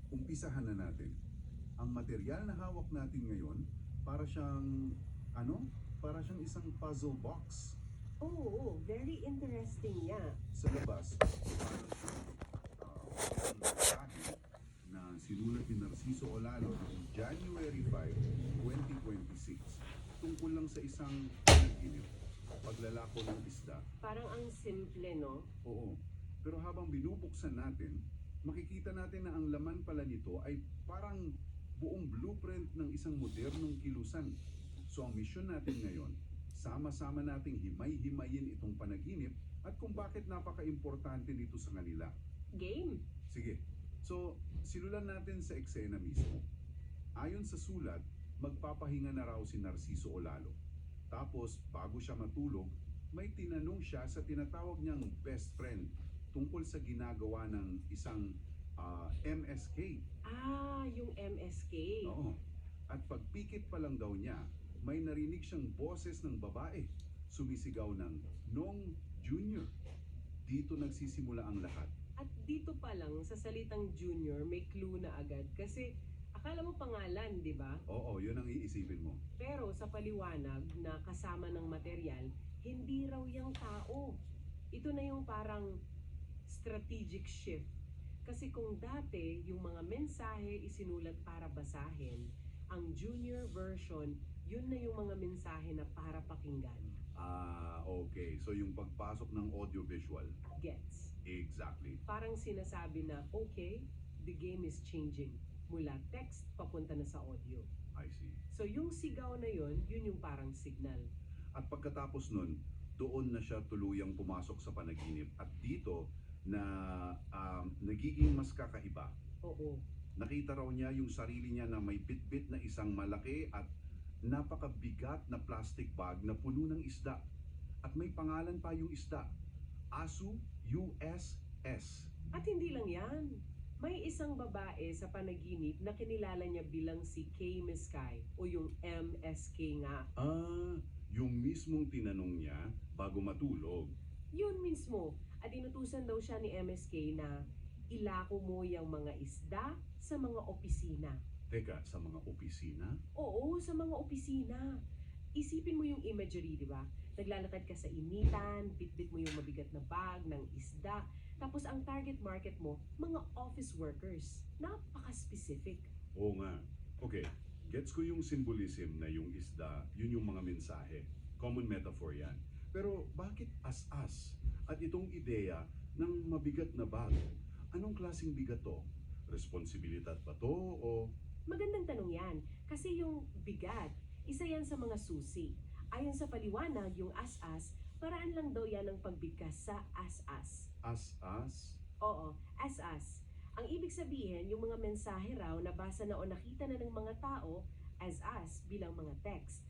umpisahan na natin. Ang material na hawak natin ngayon, para siyang, ano? Para siyang isang puzzle box. Oo, very interesting nga. Sa labas, parang siyang isang mensahe na sinulat ni Narciso Olalo noong January 5, 2026 tungkol lang sa isang panaginip, paglalako ng isda. Parang ang simple, no? Oo. Pero habang binubuksan natin, makikita natin na ang laman pala nito ay parang buong blueprint ng isang modernong kilusan. So ang mission natin ngayon, sama-sama nating himay-himayin itong panaginip at kung bakit napaka-importante nito sa kanila. Game. Sige. So, silulan natin sa eksena mismo. Ayon sa sulat, magpapahinga na raw si Narciso Olalo. Tapos, bago siya matulog, may tinanong siya sa tinatawag niyang best friend tungkol sa ginagawa ng isang MSK. Ah, yung MSK. Oo. At pagpikit pa lang daw niya, may narinig siyang boses ng babae. Sumisigaw ng Nong Junior. Dito nagsisimula ang lahat. At dito pa lang, sa salitang junior, may clue na agad. Kasi akala mo pangalan, di ba? Oo, yun ang iisipin mo. Pero sa paliwanag na kasama ng material, hindi raw yung tao. Ito na yung parang strategic shift. Kasi kung dati yung mga mensahe isinulat para basahin, ang junior version, yun na yung mga mensahe na para pakinggan. Ah, okay. So yung pagpasok ng audiovisual. Gets? Exactly. Parang sinasabi na, okay, the game is changing. Mula text, papunta na sa audio. I see. So yung sigaw na yun yung parang signal. At pagkatapos nun, doon na siya tuluyang pumasok sa panaginip. At dito na nagiging mas kakaiba. Oo. Nakita raw niya yung sarili niya na may bitbit na isang malaki at napakabigat na plastic bag na puno ng isda. At may pangalan pa yung isda. Asu USS. At hindi lang yan. May isang babae sa panaginip na kinilala niya bilang si Kay Miskay o yung MSK nga. Ah, yung mismong tinanong niya bago matulog. Yun mismo. At inutusan daw siya ni MSK na ilako mo yung mga isda sa mga opisina. Teka, sa mga opisina? Oo, sa mga opisina. Isipin mo yung imagery, di ba? Naglalakad ka sa initan, bitbit mo yung mabigat na bag ng isda, tapos ang target market mo, mga office workers. Napaka-specific. Oo nga. Okay, gets ko yung symbolism na yung isda, yun yung mga mensahe. Common metaphor yan. Pero bakit as-as? At itong ideya ng mabigat na bag, anong klaseng bigat to? Responsibilidad ba to o... Magandang tanong yan, kasi yung bigat, isa yan sa mga susi. Ayon sa paliwanag, yung as-as, paraan lang daw yan ng pagbigkas sa as-as. As-as? Oo, as-as. Ang ibig sabihin, yung mga mensahe raw na basa na o nakita na ng mga tao as-as bilang mga text.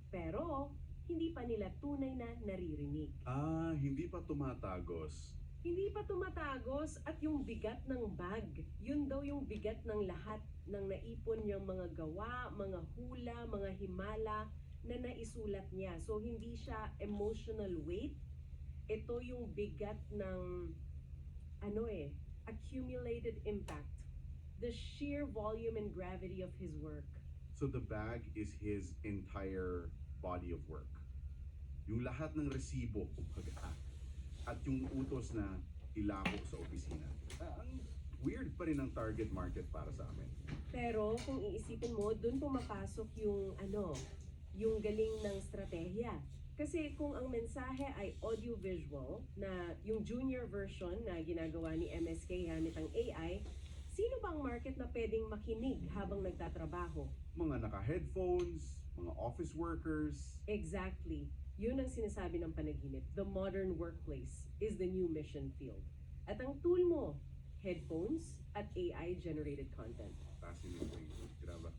Pero, hindi pa nila tunay na naririnig. Ah, hindi pa tumatagos. Hindi pa tumatagos at yung bigat ng bag, yun daw yung bigat ng lahat ng naipon niyang mga gawa, mga hula, mga himala na naisulat niya. So hindi siya emotional weight. Ito yung bigat ng accumulated impact. The sheer volume and gravity of his work. So the bag is his entire body of work. Yung lahat ng resibo, kumbaga, at yung utos na ilako sa opisina. Ang weird pa rin ang target market para sa amin. Pero kung iisipin mo, dun pumapasok yung yung galing ng strategiya. Kasi kung ang mensahe ay audio-visual, na yung junior version na ginagawa ni MSK gamit ang AI, sino bang market na pwedeng makinig habang nagtatrabaho? Mga naka-headphones, mga office workers. Exactly. Yun ang sinasabi ng panaginip. The modern workplace is the new mission field. At ang tool mo, headphones at AI-generated content. Fascinating. Grabe.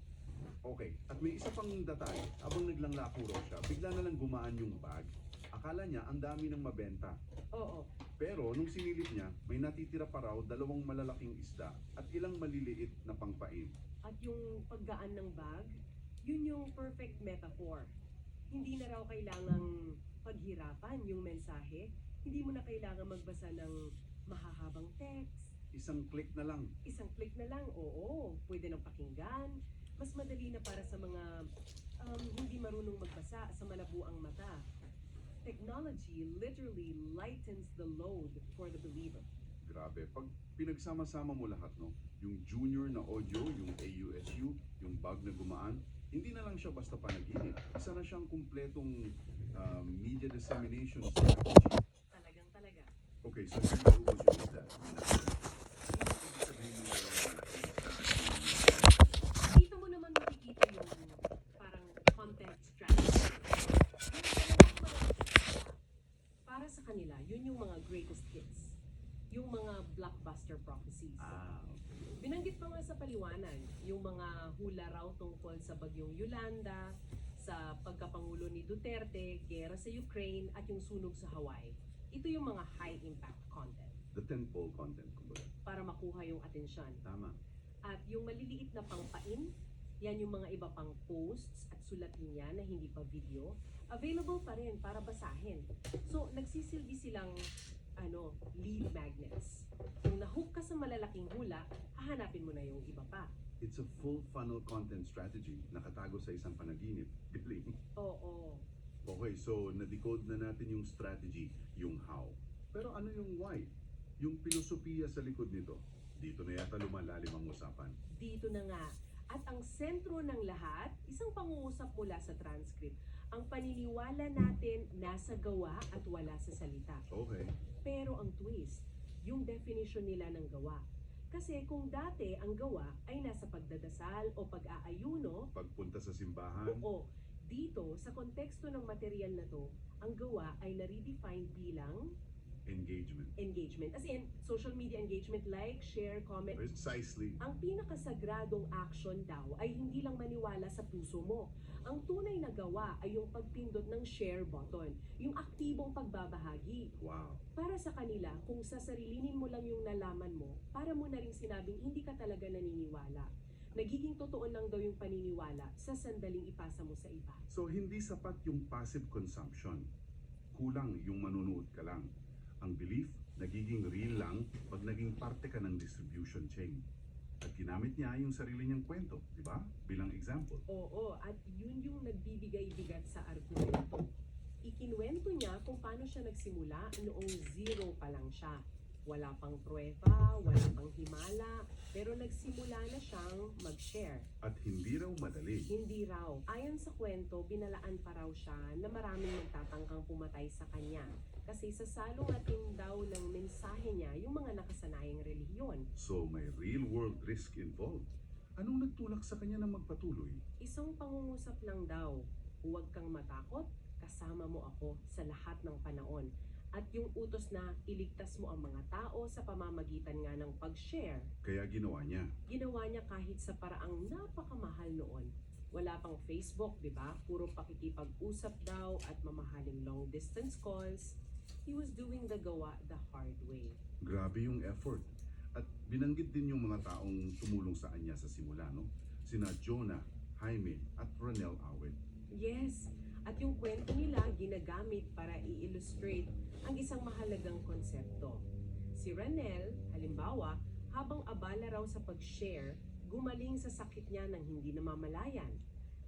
Okay, at may isa pang detalye. Habang naglanglako raw siya, bigla na lang gumaan yung bag. Akala niya ang dami ng mabenta. Oo. Pero nung sinilip niya, may natitira pa raw 2 malalaking isda at ilang maliliit na pangpain. At yung paggaan ng bag, yun yung perfect metaphor. Hindi na raw kailangang paghirapan yung mensahe. Hindi mo na kailangan magbasa ng mahahabang text, isang click na lang. Isang click na lang, oo, pwede nang pakinggan. Mas madali na para sa mga hindi marunong magbasa sa malabuang mata. Technology literally lightens the load for the believer. Grabe, pag pinagsama-sama mo lahat, no? Yung junior na audio, yung AUSU, yung bag na gumaan, hindi na lang siya basta panaginip. Isa na siyang kumpletong media dissemination strategy. Talagang talaga. Okay, so here you go, Julita. Ibig sabihin mo Dito mo naman makikita yung parang content strategy. Para sa kanila, yun yung mga greatest hits. Yung mga blockbuster prophecies. okay. Binanggit pa nga sa paliwanag, yung mga hula raw tungkol sa bagyong Yolanda, sa pagkapangulo ni Duterte, gera sa Ukraine, at yung sunog sa Hawaii. Ito yung mga high-impact content The tentpole content, kumbaga. para makuha yung atensyon. Tama. At yung maliliit na pangpain, yan yung mga iba pang posts at sulat niya na hindi pa video, available pa rin para basahin. So, nagsisilbi silang lead magnets. Kung nahook ka sa malalaking hula, hahanapin mo na yung iba pa. It's a full funnel content strategy nakatago sa isang panaginip. Galing. Oo. Okay, so na-decode na natin yung strategy, yung how. Pero ano yung why? Yung filosofiya sa likod nito? Dito na yata lumalalim ang usapan. Dito na nga. At ang sentro ng lahat, isang pangungusap mula sa transcript. Ang paniniwala natin nasa gawa at wala sa salita. Okay. Pero ang twist, yung definition nila ng gawa. Kasi kung dati ang gawa ay nasa pagdadasal o pag-aayuno, Pagpunta sa simbahan, oo, dito sa konteksto ng material na to, ang gawa ay na-redefine bilang engagement. engagement. As in, social media engagement, like, share, comment. Precisely. Ang pinakasagradong action daw ay hindi lang maniwala sa puso mo. Ang tunay na gawa ay yung pagpindot ng share button, yung aktibong pagbabahagi. Wow. Para sa kanila, kung sasarilinin mo lang yung nalaman mo, para mo na rin sinabing hindi ka talaga naniniwala. Nagiging totoo lang daw yung paniniwala sa sandaling ipasa mo sa iba. So hindi sapat yung passive consumption. Kulang yung manunood ka lang. Ang belief, nagiging real lang pag naging parte ka ng distribution chain. At ginamit niya yung sarili niyang kwento, di ba? Bilang example. Oo, at yun yung nagbibigay-bigat sa argumento. Ikinwento niya kung paano siya nagsimula noong zero pa lang siya. Wala pang pruweba, wala pang himala, pero nagsimula na siyang mag-share. At hindi raw madali. Hindi raw. Ayon sa kwento, binalaan pa raw siya na maraming magtatangkang pumatay sa kanya. Kasi sa salungatin daw ng mensahe niya yung mga nakasanayang relihiyon. So may real world risk involved. Anong nagtulak sa kanya na magpatuloy? Isang pangungusap lang daw, huwag kang matakot, kasama mo ako sa lahat ng panahon. At yung utos na iligtas mo ang mga tao sa pamamagitan nga ng pag-share. Kaya ginawa niya. Ginawa niya kahit sa paraang napakamahal noon. Wala pang Facebook, di ba? Puro pakikipag-usap daw at mamahaling long distance calls. He was doing the gawa the hard way. Grabe yung effort. At binanggit din yung mga taong tumulong sa kanya sa simula, no? Sina Jonah, Jaime, at Ronel Awed. Yes, at yung kwento nila ginagamit para i-illustrate ang isang mahalagang konsepto. Si Ranel, halimbawa, habang abala raw sa pag-share, gumaling sa sakit niya ng hindi namamalayan.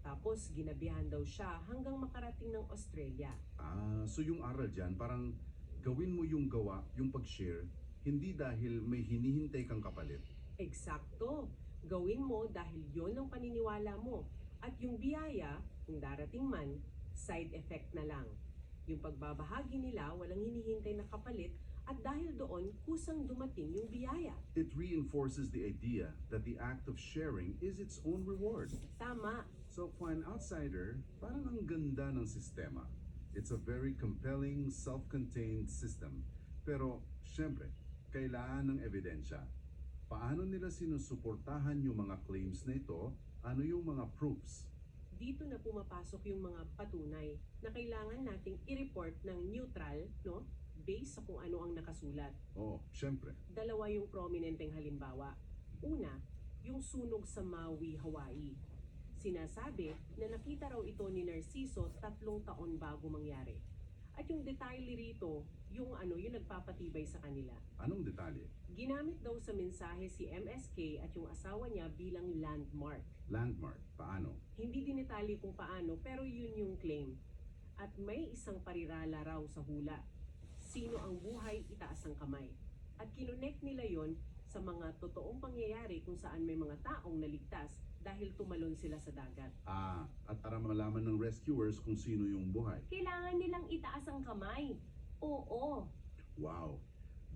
Tapos ginabihan daw siya hanggang makarating ng Australia. So yung aral dyan, parang gawin mo yung gawa, yung pag-share, hindi dahil may hinihintay kang kapalit. Eksakto, gawin mo dahil yon ang paniniwala mo. At yung biyaya, kung darating man, side effect na lang. Yung pagbabahagi nila, walang hinihintay na kapalit at dahil doon, kusang dumating yung biyaya. It reinforces the idea that the act of sharing is its own reward. Tama. So for an outsider, parang ang ganda ng sistema. It's a very compelling, self-contained system. Pero, syempre, kailangan ng ebidensya. Paano nila sinusuportahan yung mga claims na ito? Ano yung mga proofs? Dito na pumapasok yung mga patunay na kailangan nating i-report ng neutral, no? Based sa kung ano ang nakasulat. Oh, syempre. Dalawa yung prominenteng halimbawa. Una, yung sunog sa Maui, Hawaii. Sinasabi na nakita raw ito ni Narciso 3 taon bago mangyari. At yung detalye rito, yung nagpapatibay sa kanila. Anong detalye? Ginamit daw sa mensahe si MSK at yung asawa niya bilang landmark. Landmark. Paano? Hindi dinetali kung paano, pero yun yung claim. At may isang parirala raw sa hula. Sino ang buhay, itaas ang kamay. At kinonect nila yon sa mga totoong pangyayari kung saan may mga taong naligtas dahil tumalon sila sa dagat. At para malaman ng rescuers kung sino yung buhay. Kailangan nilang itaas ang kamay. Oo. Wow,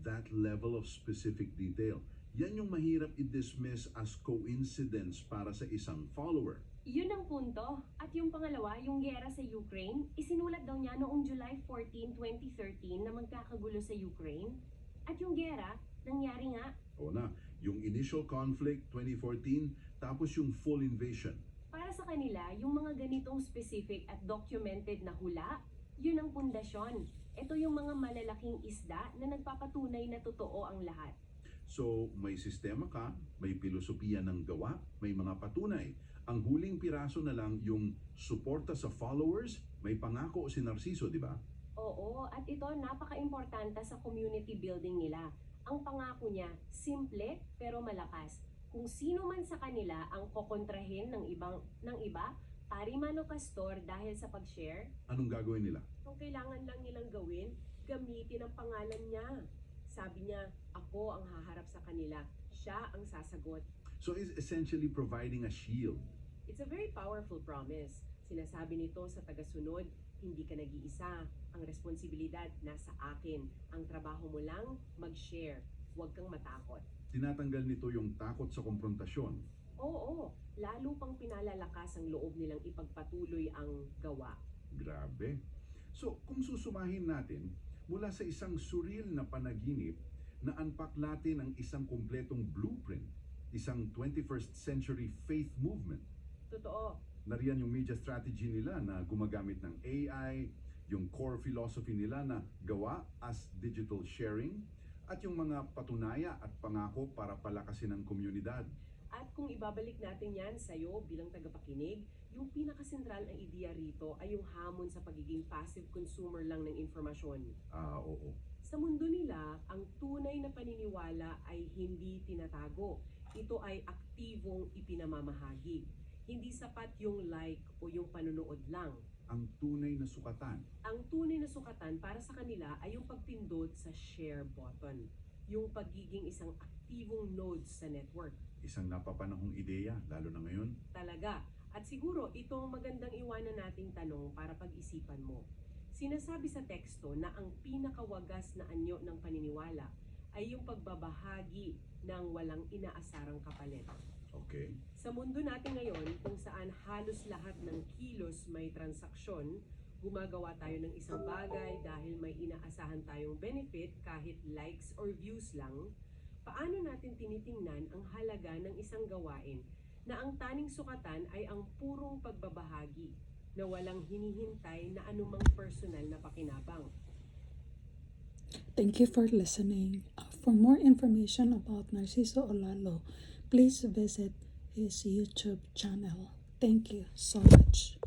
that level of specific detail. Yan yung mahirap i-dismiss as coincidence para sa isang follower. Yun ang punto. At yung pangalawa, yung giyera sa Ukraine, isinulat daw niya noong July 14, 2013 na magkakagulo sa Ukraine. At yung giyera, nangyari nga. O na, yung initial conflict 2014, tapos yung full invasion. Para sa kanila, yung mga ganitong specific at documented na hula, yun ang pundasyon. Ito yung mga malalaking isda na nagpapatunay na totoo ang lahat. So, may sistema ka, may filosofiya ng gawa, may mga patunay. Ang huling piraso na lang yung suporta sa followers, may pangako si Narciso, di ba? Oo, at ito napaka-importante sa community building nila. Ang pangako niya, simple pero malakas. Kung sino man sa kanila ang kokontrahin ng iba, pari mano pastor dahil sa pag-share, Anong gagawin nila? Kung kailangan lang nilang gawin, gamitin ang pangalan niya. Sabi niya, ako ang haharap sa kanila. Siya ang sasagot. So, is essentially providing a shield. It's a very powerful promise. Sinasabi nito sa tagasunod, hindi ka nag-iisa. Ang responsibilidad nasa akin. Ang trabaho mo lang, mag-share. Huwag kang matakot. Tinatanggal nito yung takot sa konfrontasyon. Oo, lalo pang pinalalakas ang loob nilang ipagpatuloy ang gawa. Grabe. So, kung susumahin natin, mula sa isang surreal na panaginip, na-unpack natin ang isang kumpletong blueprint, isang 21st century faith movement. Totoo, Nariyan yung media strategy nila na gumagamit ng AI, yung core philosophy nila na gawa as digital sharing, at yung mga patunaya at pangako para palakasin ang komunidad. at kung ibabalik natin yan sa'yo bilang tagapakinig, yung pinakasentral na ideya rito ay yung hamon sa pagiging passive consumer lang ng informasyon. Oo. Sa mundo nila, ang tunay na paniniwala ay hindi tinatago. Ito ay aktibong ipinamamahagi. Hindi sapat yung like o yung panunood lang. Ang tunay na sukatan. Ang tunay na sukatan para sa kanila ay yung pagpindot sa share button. Yung pagiging isang aktibong node sa network. Isang napapanahong ideya, lalo na ngayon. Talaga. At siguro ito ang magandang iwanan nating tanong para pag-isipan mo. Sinasabi sa teksto na ang pinakawagas na anyo ng paniniwala ay yung pagbabahagi ng walang inaasarang kapalit. Okay. Sa mundo natin ngayon, kung saan halos lahat ng kilos may transaksyon, gumagawa tayo ng isang bagay dahil may inaasahan tayong benefit kahit likes or views lang, paano natin tinitingnan ang halaga ng isang gawain na ang taning sukatan ay ang purong pagbabahagi na walang hinihintay na anumang personal na pakinabang? Thank you for listening. For more information about Narciso Olalo, please visit his YouTube channel. Thank you so much.